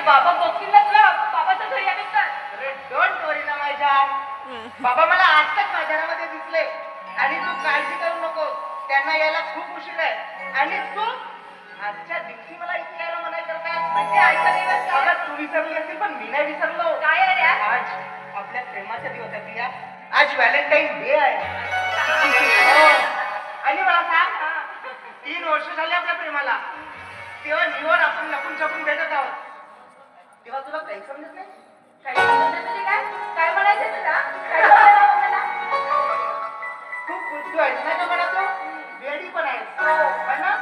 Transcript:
बाबा बघतील ना तुला, बाबाच्या घरी आले तर. अरे डोंट वरी ना माय जान, बाबा मला आजच बाजारामध्ये दिसले आणि तू काळजी करू नको, त्यांना यायला खूप उशीर आहे. आणि तू आजच्या दिवशी मला इथे यायला मनाई करतात म्हणजे आजचा दिवस काय? अगं तू विसरली असेल पण मी नाही विसरलो. काय आहे रे आज? आज आपल्या प्रेमाचा दिवस आहे प्रिया, आज व्हॅलेंटाईन डे आहे. हो. आणि मला सांग, 3 वर्ष झाले आपल्या प्रेमाला, तेव्हा निवड आपण लपून छपून भेटत आहोत, तेव्हा तुला काही समजत नाही. काही समजत म्हणजे काय? काय म्हणायचं तुला? काय म्हणायचं आपल्याला? खूप बुद्धू आहेस ना, तो म्हणा, तो वेडी पण आहेस हो. पण ना